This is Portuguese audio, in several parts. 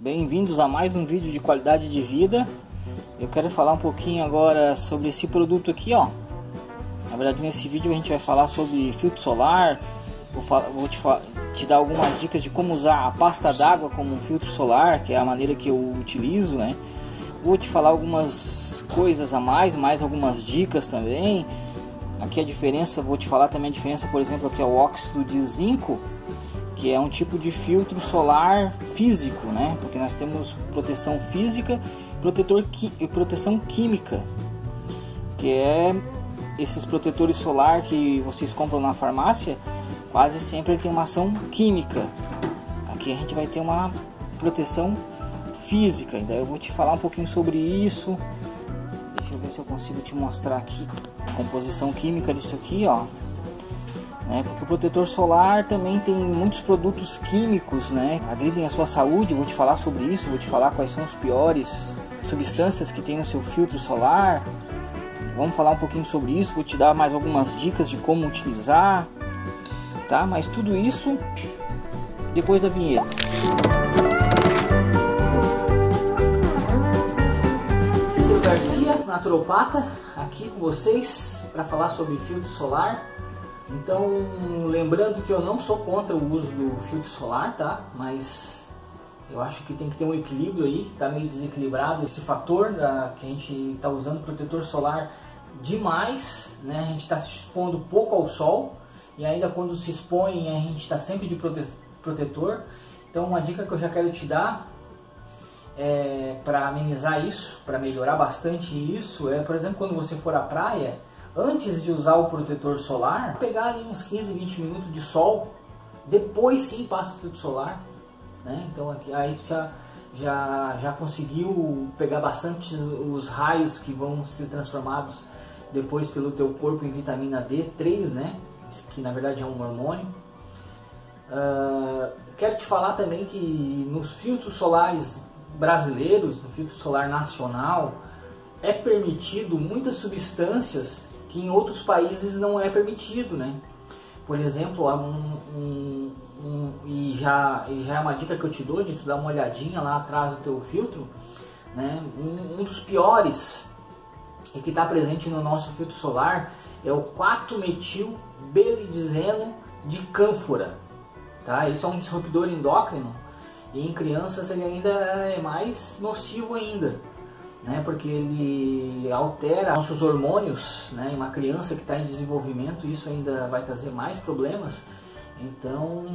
Bem-vindos a mais um vídeo de qualidade de vida. Eu quero falar um pouquinho agora sobre esse produto aqui, ó. Na verdade, nesse vídeo a gente vai falar sobre filtro solar. Vou te dar algumas dicas de como usar a pasta d'água como um filtro solar, que é a maneira que eu utilizo, né? Vou te falar algumas coisas a mais algumas dicas também. Aqui a diferença, vou te falar também a diferença, por exemplo, aqui é o óxido de zinco, que é um tipo de filtro solar físico, né? Porque nós temos proteção física e proteção química, que é esses protetores solar que vocês compram na farmácia, quase sempre tem uma ação química. Aqui a gente vai ter uma proteção física. Então eu vou te falar um pouquinho sobre isso. Deixa eu ver se eu consigo te mostrar aqui a composição química disso aqui, ó. Porque o protetor solar também tem muitos produtos químicos, né, agridem a sua saúde. Vou te falar sobre isso, vou te falar quais são as piores substâncias que tem no seu filtro solar. Vamos falar um pouquinho sobre isso, vou te dar mais algumas dicas de como utilizar, tá? Mas tudo isso depois da vinheta. Cícero Garcia, naturopata, aqui com vocês para falar sobre filtro solar. Então, lembrando que eu não sou contra o uso do filtro solar, tá? Mas eu acho que tem que ter um equilíbrio aí, tá meio desequilibrado esse fator que a gente tá usando protetor solar demais, né? A gente está se expondo pouco ao sol e ainda quando se expõe a gente está sempre de protetor. Então, uma dica que eu já quero te dar para amenizar isso, para melhorar bastante isso, por exemplo, quando você for à praia, antes de usar o protetor solar, pegar ali uns 15, 20 minutos de sol, depois sim passa o filtro solar, né? Então aqui, aí tu já conseguiu pegar bastante os raios que vão ser transformados depois pelo teu corpo em vitamina D3, né? Que na verdade é um hormônio. Quero te falar também que nos filtros solares brasileiros, no filtro solar nacional, é permitido muitas substâncias que em outros países não é permitido, né? Por exemplo, e já é uma dica que eu te dou de tu dar uma olhadinha lá atrás do teu filtro, né? Um dos piores e que está presente no nosso filtro solar é o 4-metil-belidizeno de cânfora, tá? Isso é um disruptor endócrino e em crianças ele ainda é mais nocivo ainda, né, porque ele altera nossos hormônios, né, em uma criança que está em desenvolvimento. Isso ainda vai trazer mais problemas. Então,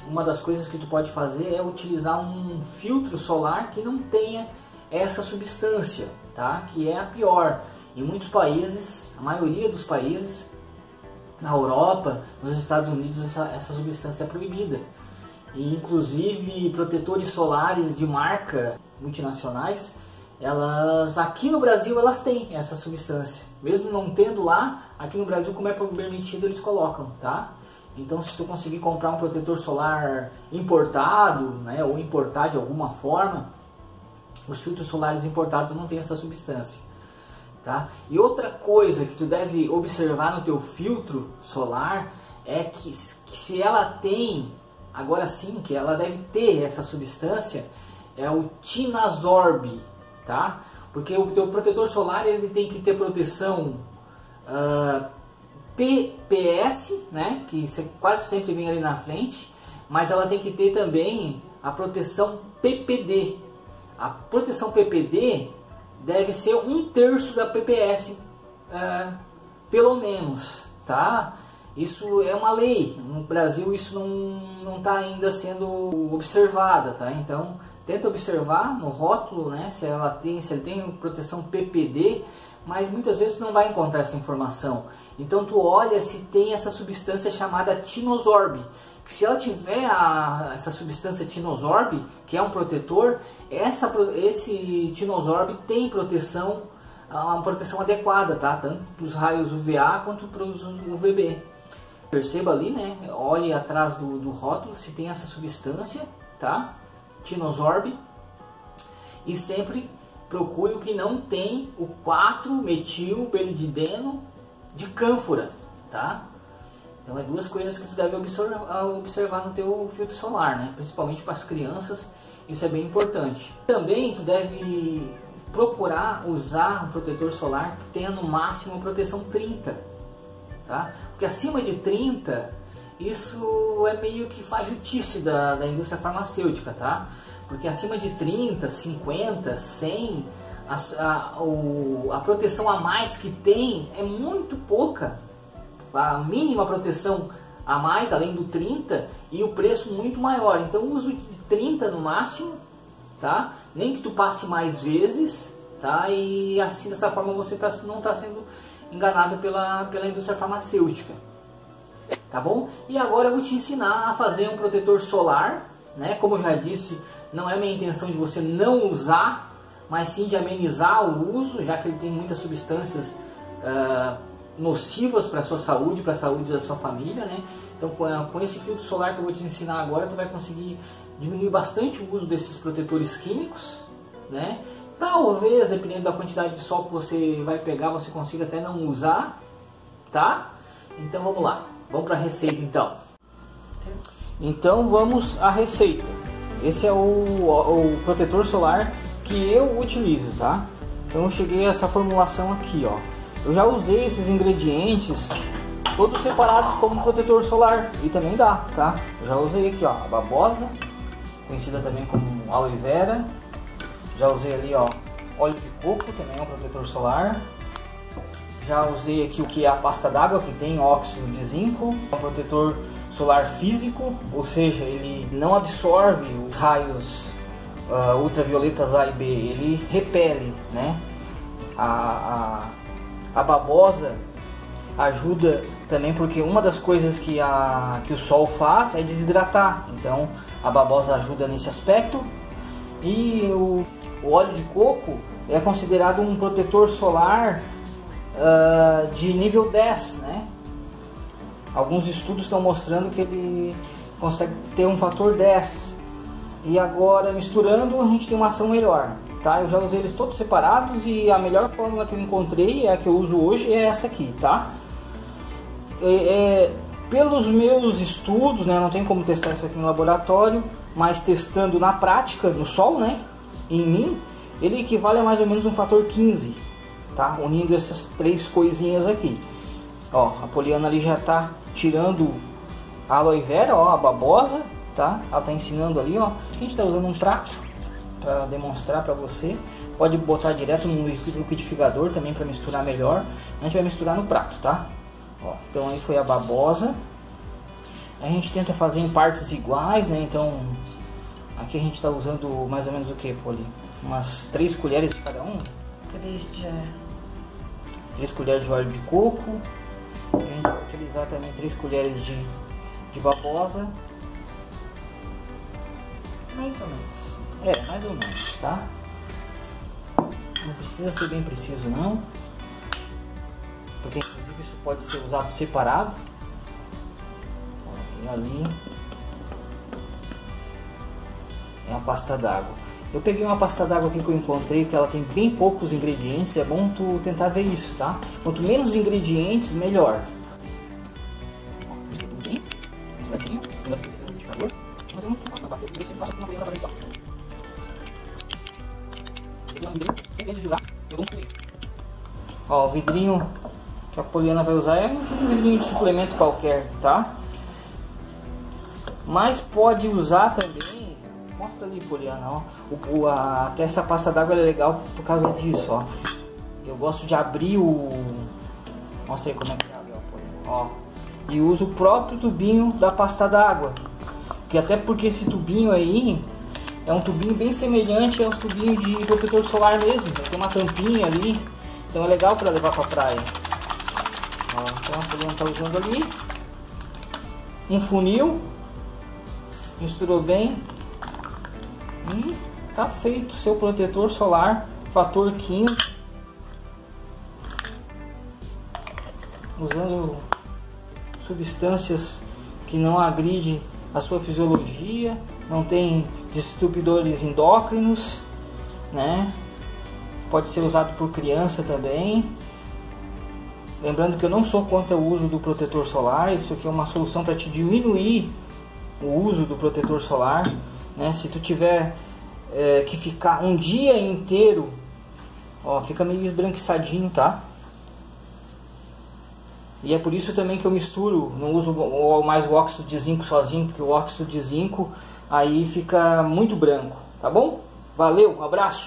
uma das coisas que tu pode fazer é utilizar um filtro solar que não tenha essa substância, tá? Que é a pior. Em muitos países, a maioria dos países, na Europa, nos Estados Unidos, essa substância é proibida. E, inclusive, protetores solares de marca multinacionais, elas aqui no Brasil elas têm essa substância, mesmo não tendo lá, aqui no Brasil, como é permitido, eles colocam, tá? Então, se tu conseguir comprar um protetor solar importado, né, ou importar de alguma forma, os filtros solares importados não têm essa substância, tá? E outra coisa que tu deve observar no teu filtro solar é que se ela tem, agora sim, que ela deve ter essa substância, é o Tinasorb, tá? Porque o teu protetor solar ele tem que ter proteção PPS, né? Que quase sempre vem ali na frente, mas ela tem que ter também a proteção PPD. A proteção PPD deve ser 1/3 da PPS, pelo menos, tá? Isso é uma lei. No Brasil isso não está ainda sendo observada, tá? Então tenta observar no rótulo, né, se ele tem proteção PPD, mas muitas vezes tu não vai encontrar essa informação. Então tu olha se tem essa substância chamada Tinasorb, que se ela tiver essa substância Tinasorb, que é um protetor, esse Tinasorb tem proteção, uma proteção adequada, tá? Tanto para os raios UVA quanto para os UVB. Perceba ali, né? Olhe atrás do rótulo se tem essa substância, tá? Tinasorb, e sempre procure o que não tem o 4-metil-belidizeno de cânfora, tá? Então é duas coisas que tu deve observar no teu filtro solar, né? Principalmente para as crianças Isso é bem importante. Também tu deve procurar usar um protetor solar que tenha no máximo proteção 30, tá? Porque acima de 30, isso é meio que fajutice da indústria farmacêutica, tá? Porque acima de 30, 50, 100, a proteção a mais que tem é muito pouca. A mínima proteção a mais, além do 30, e o preço muito maior. Então uso de 30 no máximo, tá? Nem que tu passe mais vezes, tá? E assim, dessa forma você não está sendo enganado pela indústria farmacêutica, tá bom? E agora eu vou te ensinar a fazer um protetor solar, né? Como eu já disse, não é minha intenção de você não usar, mas sim de amenizar o uso, já que ele tem muitas substâncias nocivas para a sua saúde, para a saúde da sua família, né? Então com esse filtro solar que eu vou te ensinar agora, tu vai conseguir diminuir bastante o uso desses protetores químicos, né? Talvez, dependendo da quantidade de sol que você vai pegar, você consiga até não usar, tá? Então vamos lá, vamos para a receita então. Então vamos à receita. Esse é o protetor solar que eu utilizo, tá? Então eu cheguei a essa formulação aqui, ó. Eu já usei esses ingredientes todos separados como protetor solar e também dá, tá? Eu já usei aqui, ó, a babosa, conhecida também como aloe vera. Já usei ali, ó, óleo de coco, também é um protetor solar. Já usei aqui o que é a pasta d'água, que tem óxido de zinco, é um protetor solar físico, ou seja, ele não absorve os raios ultravioletas A e B, ele repele, né? A babosa ajuda também porque uma das coisas que o sol faz é desidratar, então a babosa ajuda nesse aspecto. E o óleo de coco é considerado um protetor solar de nível 10, né? Alguns estudos estão mostrando que ele consegue ter um fator 10. E agora misturando a gente tem uma ação melhor, tá? Eu já usei eles todos separados e a melhor fórmula que eu encontrei, é a que eu uso hoje, é essa aqui, tá? Pelos meus estudos, né, não tem como testar isso aqui no laboratório, mas testando na prática, no sol, né, em mim, ele equivale a mais ou menos um fator 15, tá? Unindo essas três coisinhas aqui. Ó, a Poliana ali já tá tirando a aloe vera, ó, a babosa, tá? Ela tá ensinando ali, ó. A gente tá usando um prato para demonstrar para você. Pode botar direto no liquidificador também para misturar melhor. A gente vai misturar no prato, tá? Ó, então aí foi a babosa. A gente tenta fazer em partes iguais, né? Então aqui a gente tá usando mais ou menos o que, Poli? Umas 3 colheres de cada um? 3 colheres de óleo de coco. A gente vai utilizar também 3 colheres de babosa. Mais ou menos. Mais ou menos, tá? Não precisa ser bem preciso não, porque inclusive isso pode ser usado separado. E ali é a pasta d'água. Eu peguei uma pasta d'água aqui que eu encontrei, que ela tem bem poucos ingredientes. É bom tu tentar ver isso, tá? Quanto menos ingredientes, melhor. Ó, o vidrinho que a Poliana vai usar é um vidrinho de suplemento qualquer, tá? Mas pode usar também, mostra ali, Poliana, ó, até essa pasta d'água é legal por causa disso, ó. Eu gosto de abrir mostra aí como é que abre, ó, e uso o próprio tubinho da pasta d'água, que até porque esse tubinho aí é um tubinho bem semelhante aos tubinhos de protetor solar mesmo, tem uma tampinha ali, então é legal para levar para praia. Ó, então a Poliana está usando ali um funil, misturou bem e tá feito seu protetor solar fator 15, usando substâncias que não agridem a sua fisiologia, não tem distupidores endócrinos, né? Pode ser usado por criança também. Lembrando que eu não sou contra o uso do protetor solar, isso aqui é uma solução para te diminuir o uso do protetor solar, né? Se tu tiver que ficar um dia inteiro, ó, fica meio esbranquiçadinho, tá? E é por isso também que eu misturo, não uso mais o óxido de zinco sozinho, porque o óxido de zinco aí fica muito branco, tá bom? Valeu, um abraço!